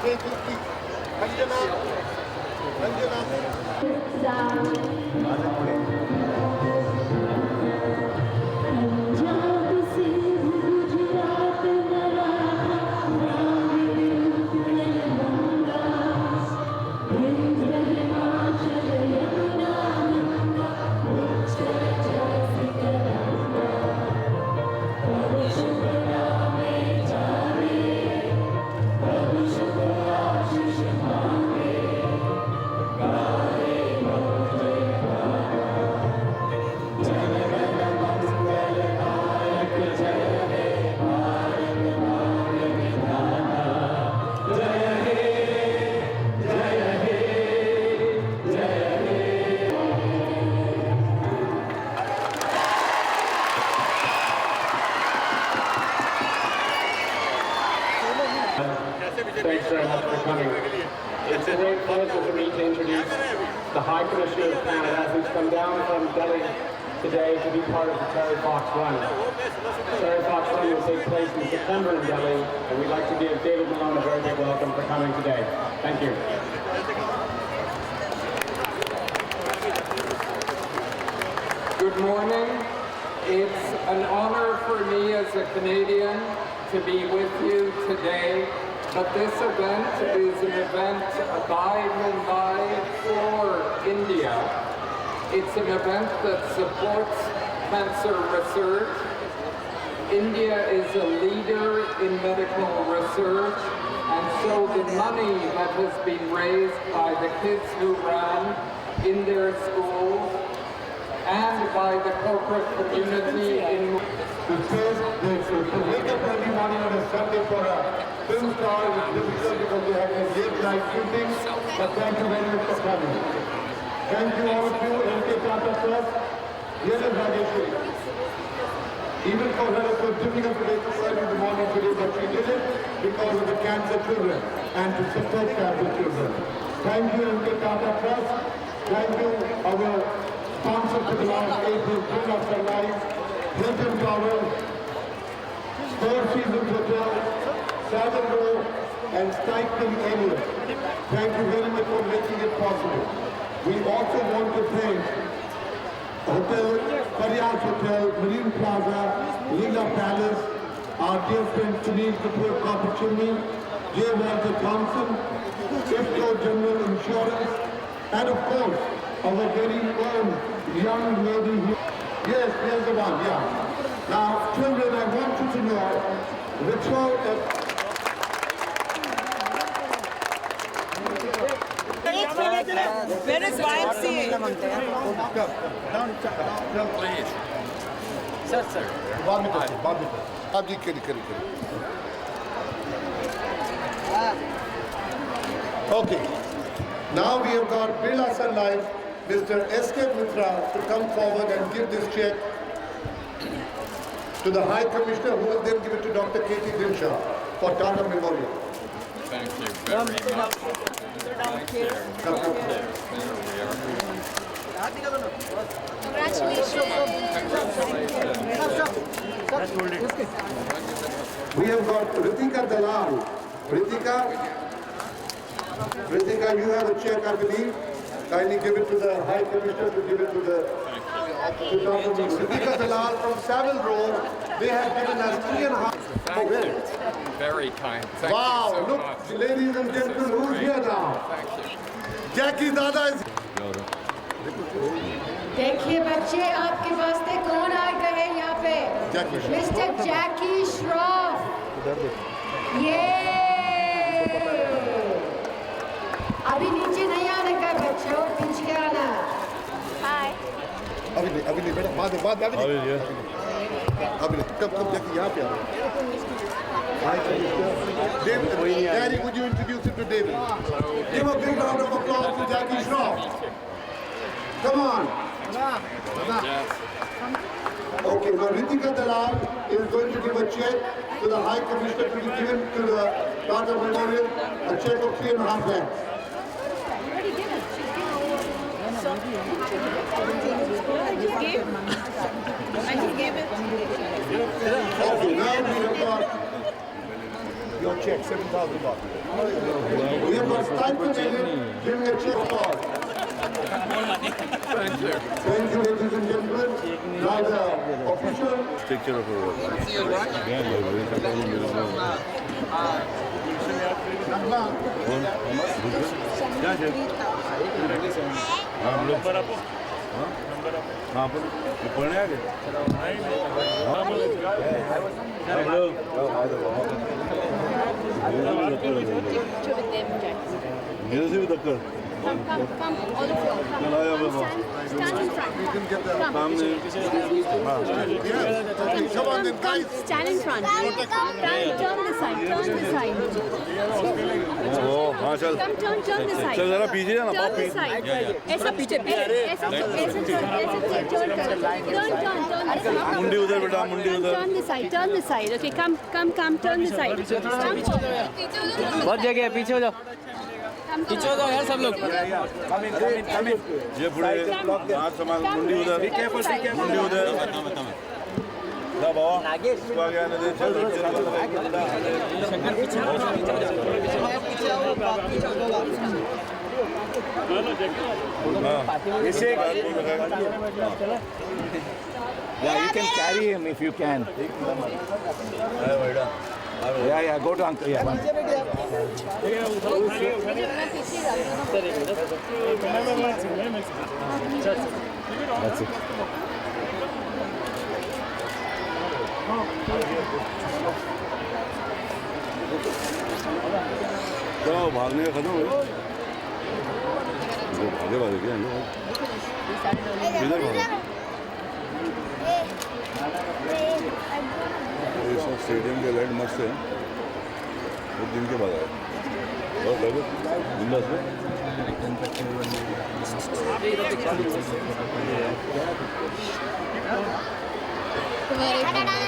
stages, please. Anjana. Thanks very much for coming. It's a great pleasure for me to introduce the High Commissioner of Canada, who's come down from Delhi today to be part of the Terry Fox Run. Terry Fox Run will take place in September in Delhi, and we'd like to give David Malone a very big welcome for coming today. Thank you. Good morning. It's an honor for me as a Canadian to be with you today, but this event is an event by Mumbai for India. It's an event that supports cancer research. India is a leader in medical research, and so the money that has been raised by the kids who ran in their schools and by the corporate community in The wake-up early morning on a Sunday for a film star is difficult because they have a late night shooting, but thank you very much for coming. Thank you all of you, LK Tata Trust. Here is Raageshwari. Even for her it was difficult to wake up early in the morning today, but she did it because of the cancer children and to support cancer children. Thank you, LK Tata Trust. Thank you, our sponsor for the last 8 years, Bring Up Our Lives, Hilton Tower, Four Seasons Hotel, Southern Row, and Stipend Area. Thank you very much for making it possible. We also want to thank Hotel, Faryaz Hotel, Marine Plaza, Leela Palace, our dear friend Sunil Kapoor Kapachini, J. Walter Thompson, IFCO General Insurance, and of course, our very own young lady here. Yes, here's the one, yeah. Now, children, I want you to know, ritual Where is YMCA? Please. Sir. Okay. Now we have got Birla Sun Life, Mr. S.K. Mitra, to come forward and give this check to the High Commissioner, who will then give it to Dr. K.T. Dilsha for Tata Memorial. Thank you very much. Thank you. We have got Ritika Dalal. Ritika, you have a check, I believe. Kindly give it to the High Commissioner to give it to the Ritika Dalal from Savile Row. They have given us 3.5. Thank you. Very kind. Thank Wow, you so look, much. ladies and gentlemen, who's here now? Thank you. Jackie Dada is. देखिए बच्चे आपके वास्ते कौन आ गए यहाँ पे mister जैकी श्रॉफ ये अभी नीचे नहीं आने का बच्चों पीछे आना हाय अभी नहीं बेटा बाद अभी कब जैकी यहाँ पे आ David, Daddy, would you introduce him to David? Give a big round of applause to Jackie Shroff. Come on. Okay, now Ritika Dalal is going to give a check to the High Commissioner to be given to the Tata Memorial, a check of 3.5 lakhs. Okay, now we have got your check, $7,000. We have got time to giving a check for. Thank you, ladies and gentlemen. Now the official. Take care of her. Nagma. हाँ पर पढ़ने आ गए मेरे से भी टक्कर Come, all of you. Come. Stand in front. Come. Come on then, guys. Stand in front. Turn this side. हाँ चल Come, turn this side. चल जरा पीछे जाना Turn this side. ऐसा पीछे turn. मुंडी उधर बेटा मुंडी उधर Turn this side. Okay, come, turn this side. बहुत जगह है, पीछे हो जाओ, पीछे हो जाओ यार सब लोग। ये पूरे हाथ संभाल मुंडी उधर मुंडी उधर जा बाबा इसको आगे आने दे चल Yeah, you can carry him if you can. Yeah, go to uncle. Yeah. That's it. तो भागने का खत्म हो गया आगे भागे क्या इधर भागो ये सब स्टेडियम के लाइट मस्त है बहुत दिन के बाद आए बहुत लगे बिंदास में तुम्हारे